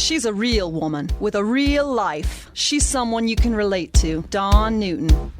She's a real woman with a real life. She's someone you can relate to. Dawn Newton.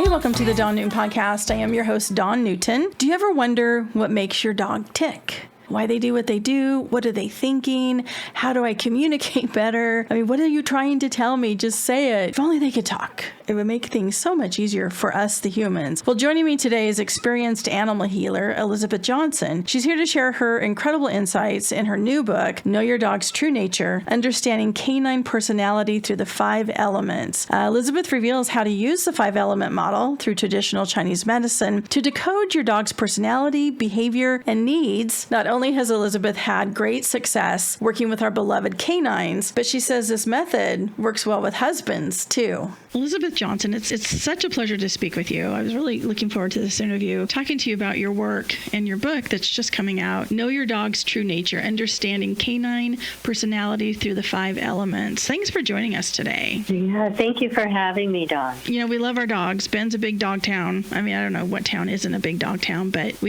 Welcome to the Dawn Newton Podcast. I am your host, Dawn Newton. Do you ever wonder what makes your dog tick? Why they do what they do? What are they thinking? How do I communicate better? I mean, what are you trying to tell me? Just say it. If only they could talk. It would make things so much easier for us, the humans. Well, joining me today is experienced animal healer, Elizabeth Johnson. She's here to share her incredible insights in her new book, Know Your Dog's True Nature, Understanding Canine Personality Through the 5 Elements. Elizabeth reveals how to use the 5-element model through traditional Chinese medicine to decode your dog's personality, behavior, and needs. Not only has Elizabeth had great success working with our beloved canines, but she says this method works well with husbands, too. Elizabeth Johnson, it's such a pleasure to speak with you. I was really looking forward to this interview, talking to you about your work and your book that's just coming out, Know Your Dog's True Nature, Understanding Canine Personality Through the 5 Elements. Thanks for joining us today. Yeah, thank you for having me, Dawn. You know, we love our dogs. Ben's a big dog town. I mean, I don't know what town isn't a big dog town, but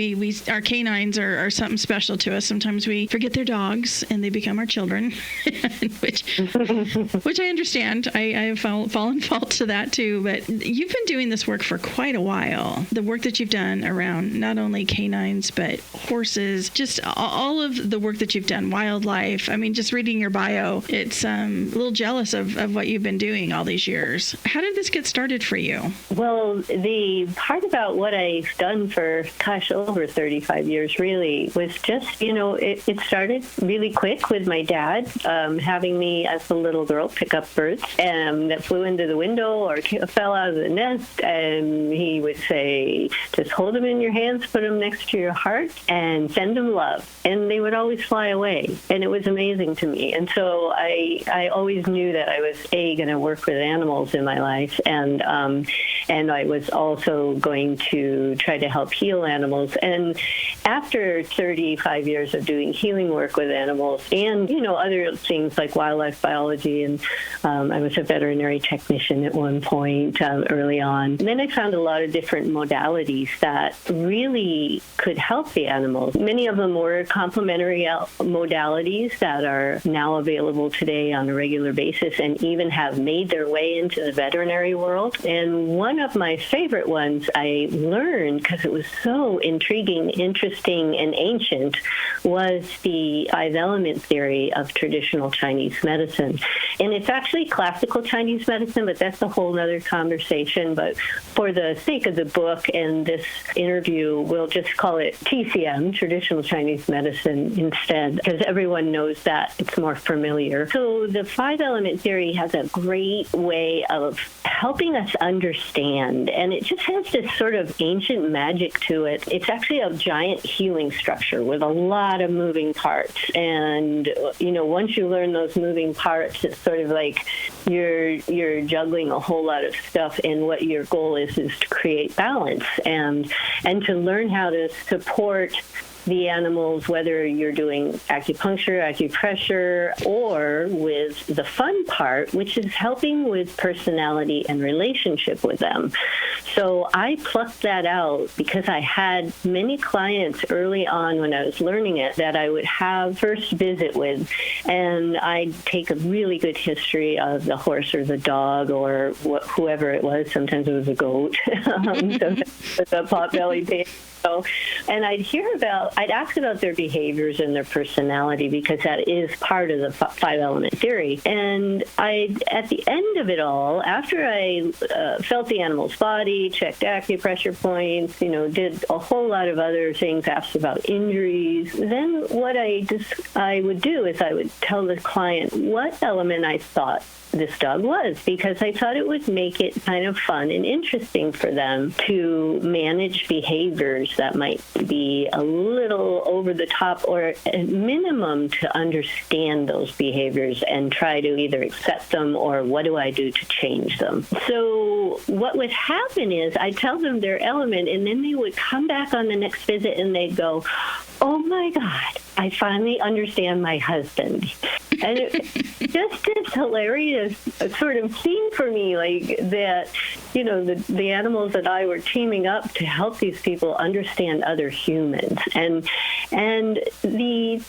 our canines are something special to us. Sometimes we forget they're dogs and they become our children, which I understand. I have fallen fault to that too, but you've been doing this work for quite a while. The work that you've done around not only canines, but horses, just all of the work that you've done, wildlife. I mean, just reading your bio, it's a little jealous of what you've been doing all these years. How did this get started for you? Well, the part about what I've done for, over 35 years really was just, it started really quick with my dad having me as a little girl pick up birds that flew into the window or fell out of the nest, and he would say, just hold them in your hands, put them next to your heart, and send them love. And they would always fly away, and it was amazing to me. And so I always knew that I was going to work with animals in my life, and I was also going to try to help heal animals. And after 35 years of doing healing work with animals and, other things like wildlife biology, and I was a veterinary technician at one point early on. And then I found a lot of different modalities that really could help the animals. Many of them were complementary modalities that are now available today on a regular basis and even have made their way into the veterinary world. And one of my favorite ones I learned, because it was so intriguing, interesting, and ancient, was the 5-element theory of traditional Chinese medicine. And it's actually classical Chinese medicine, but that's a whole other conversation. But for the sake of the book and this interview, we'll just call it TCM, traditional Chinese medicine, instead, because everyone knows that. It's more familiar. So the 5-element theory has a great way of helping us understand, and it just has this sort of ancient magic to it. It's actually a giant healing structure with a lot of moving parts. And, once you learn those moving parts, it's sort of like you're juggling a whole lot of stuff, and what your goal is to create balance and to learn how to support the animals, whether you're doing acupuncture, acupressure, or with the fun part, which is helping with personality and relationship with them. So I plucked that out because I had many clients early on when I was learning it that I would have first visit with, and I'd take a really good history of the horse or the dog or whoever it was. Sometimes it was a goat, sometimes it was a pot-bellied pig. And I'd ask about their behaviors and their personality, because that is part of the 5-element theory. And at the end of it all, after I felt the animal's body, checked acupressure points, did a whole lot of other things, asked about injuries, then what I would do is I would tell the client what element I thought this dog was, because I thought it would make it kind of fun and interesting for them to manage behaviors behaviors that might be a little over the top, or at minimum to understand those behaviors and try to either accept them or what do I do to change them. So what would happen is I tell them their element, and then they would come back on the next visit and they'd go, oh my God, I finally understand my husband. And it just this hilarious sort of scene for me, like that, you know, the animals and I were teaming up to help these people understand other humans. And the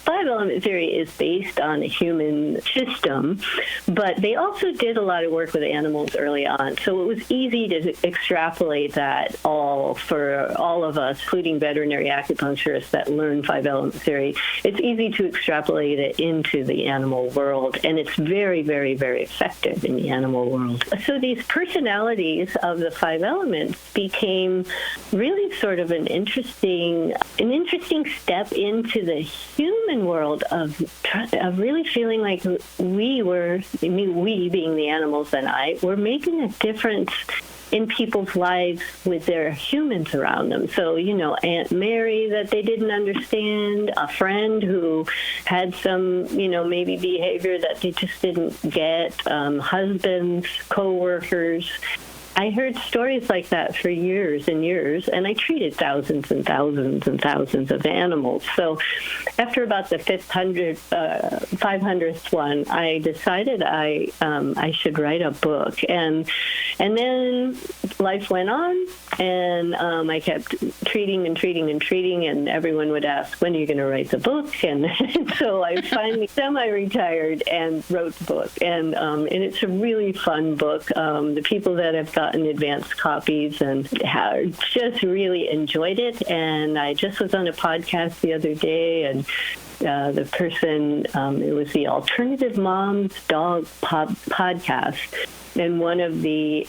five-element theory is based on a human system, but they also did a lot of work with animals early on. So it was easy to extrapolate that all for all of us, including veterinary acupuncturists that learn five-element theory. It's easy to extrapolate it into the animal world, and it's very, very, very effective in the animal world. So these personalities of the five elements became really sort of an interesting step into the human world of really feeling like we being the animals and I, were making a difference in people's lives with their humans around them. So, you know, Aunt Mary that they didn't understand, a friend who had some, you know, maybe behavior that they just didn't get, husbands, co-workers. I heard stories like that for years and years, and I treated thousands and thousands and thousands of animals. So after about the 500th one, I decided I should write a book. And then life went on, and I kept treating, and everyone would ask, when are you going to write the book? And so I finally semi-retired and wrote the book. And it's a really fun book. The people that have gotten advanced copies and have just really enjoyed it. And I just was on a podcast the other day, and the person, it was the Alternative Moms Dog podcast. And one of the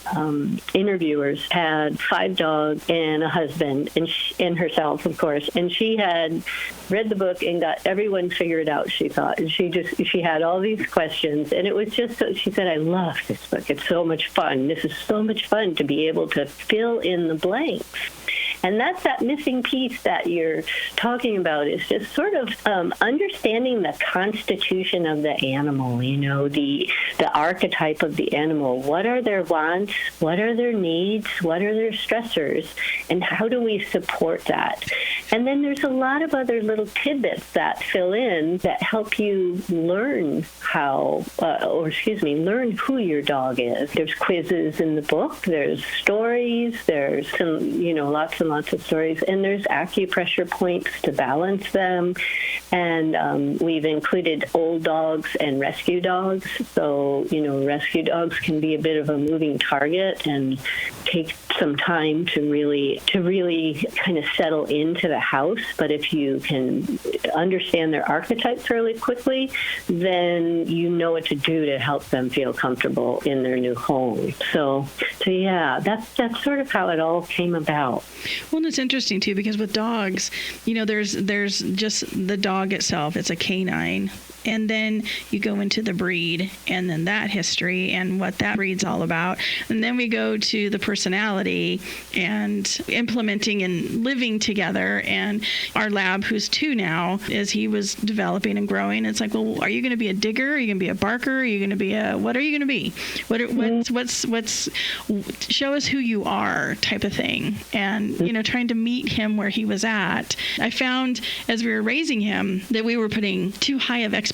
interviewers had 5 dogs and a husband, and herself, of course. And she had read the book and got everyone figured out, she thought. And she had all these questions. And it was just, she said, I love this book. It's so much fun. This is so much fun to be able to fill in the blanks. And that's that missing piece that you're talking about, is just sort of understanding the constitution of the animal, you know, the archetype of the animal. What are their wants? What are their needs? What are their stressors? And how do we support that? And then there's a lot of other little tidbits that fill in that help you learn learn who your dog is. There's quizzes in the book. There's stories. There's some, you know, lots and lots of stories, and there's acupressure points to balance them. And we've included old dogs and rescue dogs. So, you know, rescue dogs can be a bit of a moving target and take some time to really kind of settle into the house. But if you can understand their archetype fairly quickly, then you know what to do to help them feel comfortable in their new home. So yeah, that's sort of how it all came about. Well, and it's interesting too, because with dogs, you know, there's just the dog itself. It's a canine. And then you go into the breed, and then that history and what that breed's all about. And then we go to the personality and implementing and living together. And our lab, who's 2 now, as he was developing and growing, it's like, well, are you going to be a digger? Are you going to be a barker? Are you going to be what are you going to be? What's show us who you are type of thing. And, you know, trying to meet him where he was at. I found as we were raising him that we were putting too high of expectations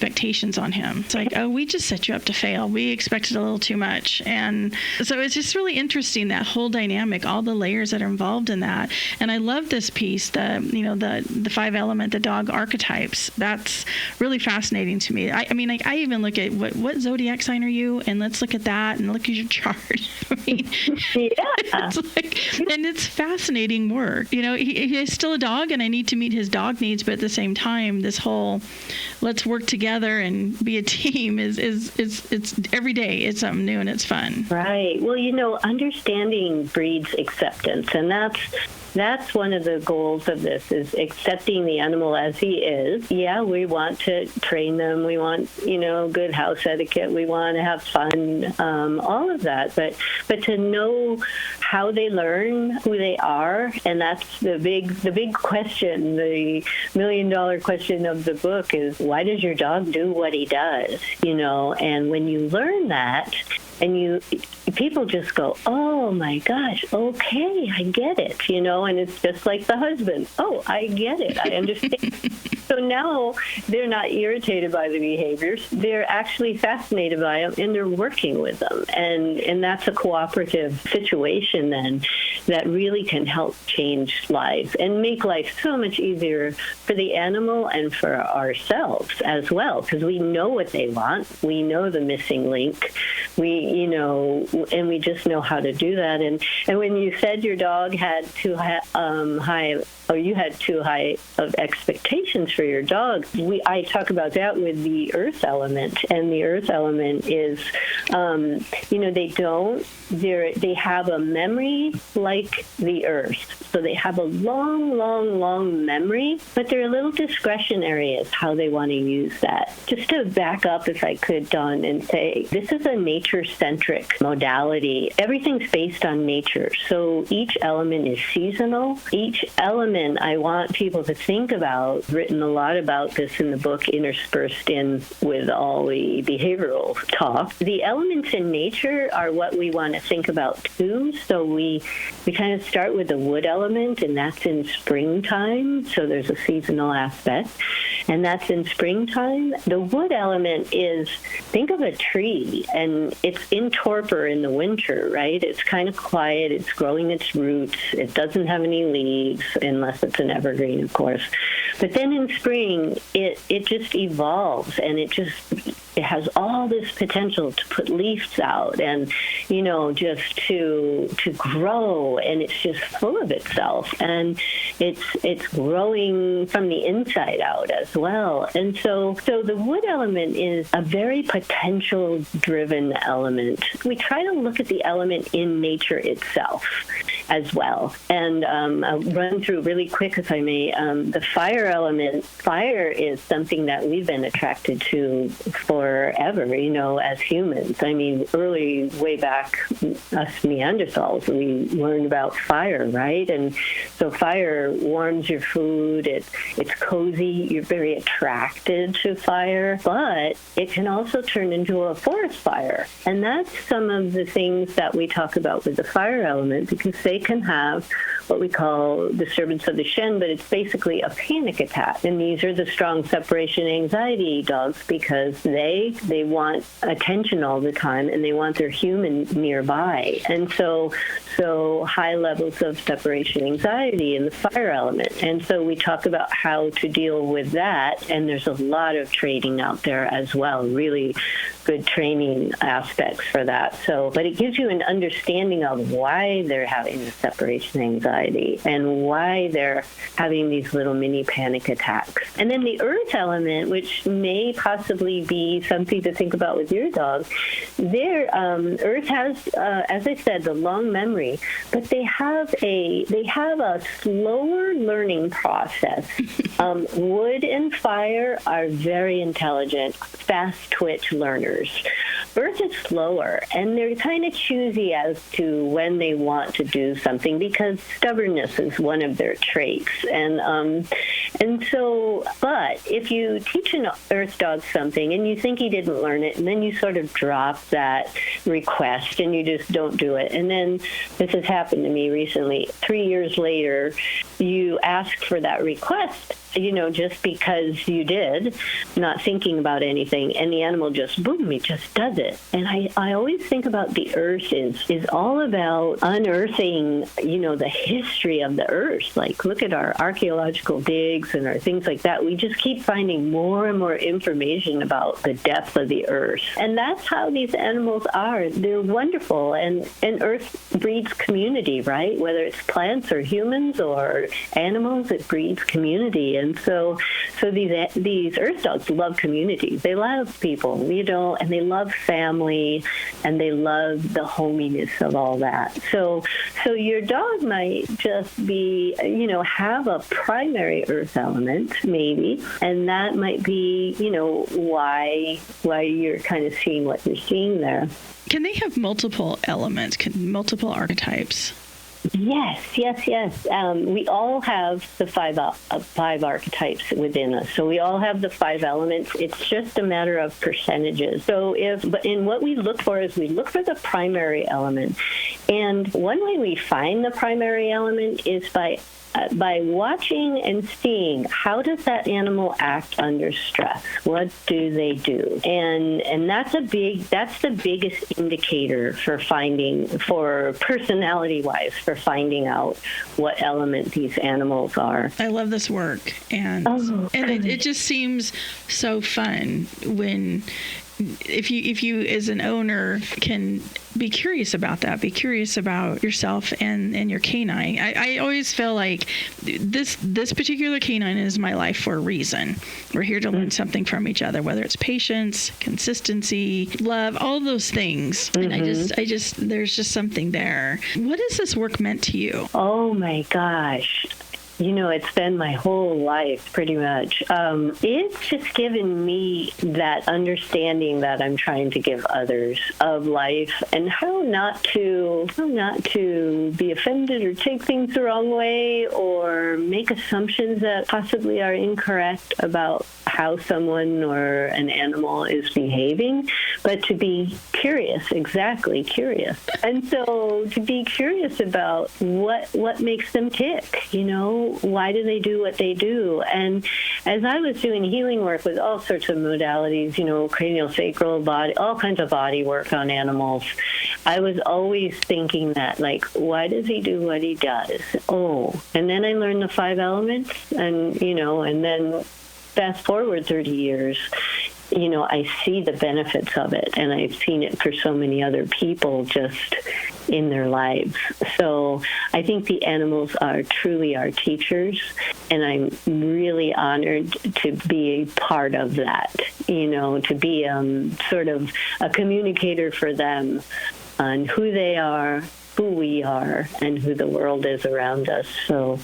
on him. It's like, oh, we just set you up to fail. We expected a little too much. And so it's just really interesting, that whole dynamic, all the layers that are involved in that. And I love this piece, the 5 element, the dog archetypes. That's really fascinating to me. I mean, like, I even look at what zodiac sign are you? And let's look at that and look at your chart. I mean, it's like, and it's fascinating work. You know, he is still a dog, and I need to meet his dog needs, but at the same time, this whole let's work together and be a team is it's every day it's something new and it's fun. Right. Well, you know, understanding breeds acceptance, and that's that's one of the goals of this, is accepting the animal as he is. Yeah, we want to train them. We want, good house etiquette. We want to have fun, all of that. But to know how they learn, who they are, and that's the big question, the $1 million question of the book is, why does your dog do what he does? And when you learn that, and people just go, oh my gosh, okay, I get it, and it's just like the husband. Oh, I get it. I understand. So now they're not irritated by the behaviors. They're actually fascinated by them, and they're working with them. And that's a cooperative situation then that really can help change lives and make life so much easier for the animal and for ourselves as well, because we know what they want. We know the missing link. And we just know how to do that. And when you said your dog had too high, or you had too high of expectations for your dog, I talk about that with the earth element. And the earth element is, they have a memory like the earth. So they have a long, long, long memory, but they're a little discretionary as how they want to use that. Just to back up, if I could, Dawn, and say, this is a nature-centric modality. Everything's based on nature. So each element is seasonal. Each element I want people to think about, written a lot about this in the book, interspersed in with all the behavioral talk. The elements in nature are what we want to think about too. So we kind of start with the wood element, and that's in springtime. So there's a seasonal aspect, and that's in springtime. The wood element is, think of a tree, and it's in torpor in the winter, right? It's kind of quiet. It's growing its roots. It doesn't have any leaves, unless it's an evergreen, of course. But then in spring, it just evolves, and it has all this potential to put leaves out and, just to grow, and it's just full of itself, and it's growing from the inside out as well. And so the wood element is a very potential-driven element. We try to look at the element in nature itself as well. And I'll run through really quick, if I may. The fire element, fire is something that we've been attracted to forever, as humans. I mean, way back, us Neanderthals, we learned about fire, right? And so fire warms your food. It's cozy. You're very attracted to fire, but it can also turn into a forest fire. And that's some of the things that we talk about with the fire element, because they can have what we call disturbance of the Shen, but it's basically a panic attack. And these are the strong separation anxiety dogs, because they want attention all the time, and they want their human nearby. And so high levels of separation anxiety in the fire element. And so we talk about how to deal with that, and there's a lot of training out there as well, really good training aspects for that. But it gives you an understanding of why they're having the separation anxiety and why they're having these little mini panic attacks. And then the earth element, which may possibly be something to think about with your dog, earth has, as I said, the long memory, but they have a slower learning process. Wood and fire are very intelligent, fast twitch learners. Earth is slower, and they're kind of choosy as to when they want to do something, because stubbornness is one of their traits. But if you teach an earth dog something and you think he didn't learn it, and then you sort of drop that request and you just don't do it, and then this has happened to me recently, 3 years later, you ask for that request, just because you did, not thinking about anything, and the animal just, boom, it just does it. And I always think about the earth is all about unearthing, the history of the earth. Like, look at our archaeological digs and our things like that. We just keep finding more and more information about the depth of the earth. And that's how these animals are. They're wonderful. And earth breeds community, right? Whether it's plants or humans or animals, it breeds community. And so these earth dogs love community. They love people, and they love family, and they love the hominess of all that. So your dog might just be, have a primary earth element, maybe, and that might be, why you're kind of seeing what you're seeing there. Can they have multiple elements, multiple archetypes? Yes. We all have the five archetypes within us. So we all have the 5 elements. It's just a matter of percentages. But what we look for is we look for the primary element. And one way we find the primary element is by watching and seeing how does that animal act under stress. What do they do? And that's the biggest indicator for personality-wise, for finding out what element these animals are. I love this work, and it just seems so fun when if you as an owner can be curious about that, be curious about yourself and your canine. I always feel like this particular canine is my life for a reason. We're here to learn something from each other, whether it's patience, consistency, love, all those things. And I just there's just something there. What has this work meant to you? Oh my gosh. It's been my whole life, pretty much. It's just given me that understanding that I'm trying to give others of life, and how not to be offended or take things the wrong way or make assumptions that possibly are incorrect about how someone or an animal is behaving, but to be curious. And so to be curious about what makes them tick, why do they do what they do? And as I was doing healing work with all sorts of modalities, cranial, sacral, body, all kinds of body work on animals, I was always thinking that, like, why does he do what he does? Oh, and then I learned the 5 elements, and, and then fast forward 30 years, I see the benefits of it, and I've seen it for so many other people just in their lives. So I think the animals are truly our teachers, and I'm really honored to be a part of that, to be sort of a communicator for them on who they are, who we are, and who the world is around us. So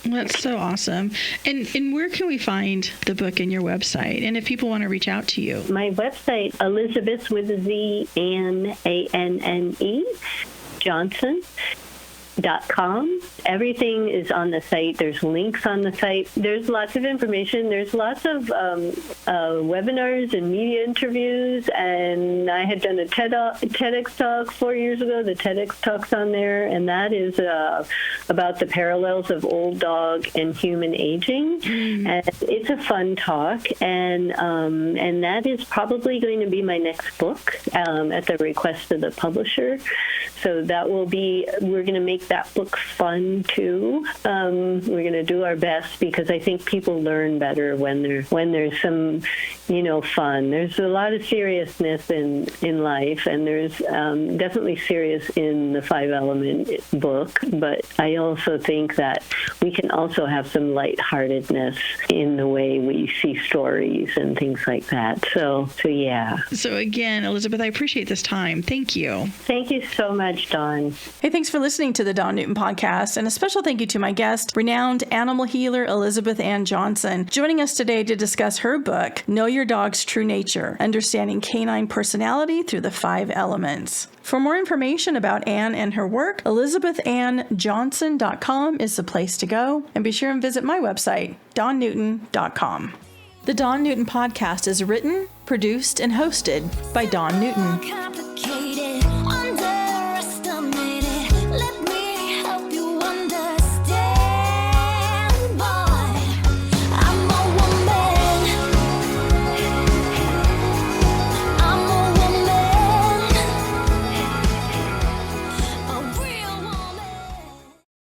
that's so awesome. And where can we find the book and your website? And if people want to reach out to you? My website, Elizabeth with a Z, Anne Johnson.com. Everything is on the site. There's links on the site. There's lots of information. There's lots of webinars and media interviews. And I had done a TEDx talk 4 years ago. The TEDx talk's on there, and that is about the parallels of old dog and human aging. And it's a fun talk, and that is probably going to be my next book at the request of the publisher. So that will be. We're going to make that book fun too. We're going to do our best, because I think people learn better when there's some, fun. There's a lot of seriousness in life, and there's definitely serious in the 5 element book. But I also think that we can also have some lightheartedness in the way we see stories and things like that. So yeah. So again, Elizabeth, I appreciate this time. Thank you. Thank you so much, Dawn. Hey, thanks for listening to the Dawn Newton podcast, and a special thank you to my guest, renowned animal healer Elizabeth Ann Johnson, joining us today to discuss her book, Know Your Dog's True Nature, Understanding Canine Personality Through the 5 Elements. For more information about Ann and her work, ElizabethAnnJohnson.com is the place to go, and be sure and visit my website, DawnNewton.com. The Dawn Newton podcast is written, produced, and hosted by Dawn Newton.